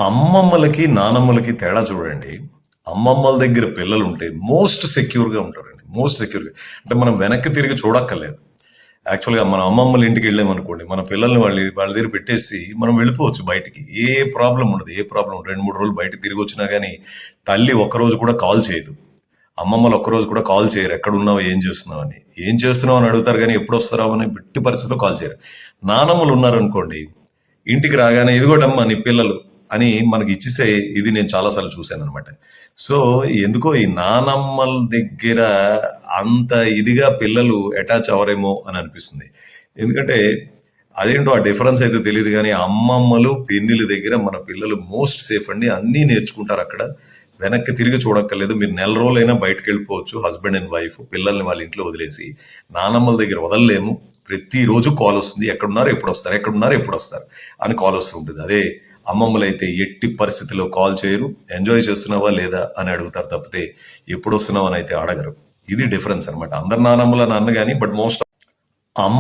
అమ్మమ్మలకి నానమ్మలకి తేడా చూడండి. అమ్మమ్మల దగ్గర పిల్లలు ఉంటే మోస్ట్ సెక్యూర్గా ఉంటారండి. మోస్ట్ సెక్యూర్గా అంటే మనం వెనక్కి తిరిగి చూడక్కర్లేదు. యాక్చువల్గా మన అమ్మమ్మల ఇంటికి వెళ్ళామనుకోండి, మన పిల్లల్ని వాళ్ళ దగ్గర పెట్టేసి మనం వెళ్ళిపోవచ్చు బయటికి. ఏ ప్రాబ్లం ఉండదు. ఏ ప్రాబ్లం ఉండదు. 2-3 రోజులు బయటకు తిరిగి వచ్చినా కానీ తల్లి ఒక్కరోజు కూడా కాల్ చేయదు. అమ్మమ్మలు ఒక్కరోజు కూడా కాల్ చేయరు, ఎక్కడున్నావు, ఏం చేస్తున్నావు అని. ఏం చేస్తున్నావు అని అడుగుతారు కానీ ఎప్పుడు వస్తారావు అని బిట్టి పరిస్థితిలో కాల్ చేయరు. నానమ్మలు ఉన్నారనుకోండి, ఇంటికి రాగానే ఇదిగోటమ్మా నీ పిల్లలు అని మనకి ఇచ్చేసే ఇది నేను చాలాసార్లు చూశాను అనమాట. సో ఎందుకో ఈ నానమ్మల దగ్గర అంత ఇదిగా పిల్లలు అటాచ్ అవ్వరేమో అని అనిపిస్తుంది. ఎందుకంటే అదేంటో ఆ డిఫరెన్స్ అయితే తెలియదు, కానీ అమ్మమ్మలు పిన్నిల దగ్గర మన పిల్లలు మోస్ట్ సేఫ్ అండి. అన్నీ నేర్చుకుంటారు అక్కడ. వెనక్కి తిరిగి చూడక్కర్లేదు. మీరు నెల రోజులైనా బయటకు వెళ్ళిపోవచ్చు, హస్బెండ్ అండ్ వైఫ్ పిల్లల్ని వాళ్ళ ఇంట్లో వదిలేసి. నానమ్మల దగ్గర వదలలేము. ప్రతిరోజు కాల్ వస్తుంది, ఎక్కడున్నారు ఎప్పుడు వస్తారు, ఎక్కడున్నారు ఎప్పుడు వస్తారు అని కాల్ వస్తుంటుంది. అదే అమ్మమ్మలు అయితే ఎట్టి పరిస్థితిలో కాల్ చేయరు. ఎంజాయ్ చేస్తున్నావా లేదా అని అడుగుతారు తప్పితే ఎప్పుడు వస్తున్నావు అని అయితే అడగరు. ఇది డిఫరెన్స్ అనమాట. అందరు నానమ్మల నాన్న కానీ, బట్ మోస్ట్ అమ్మ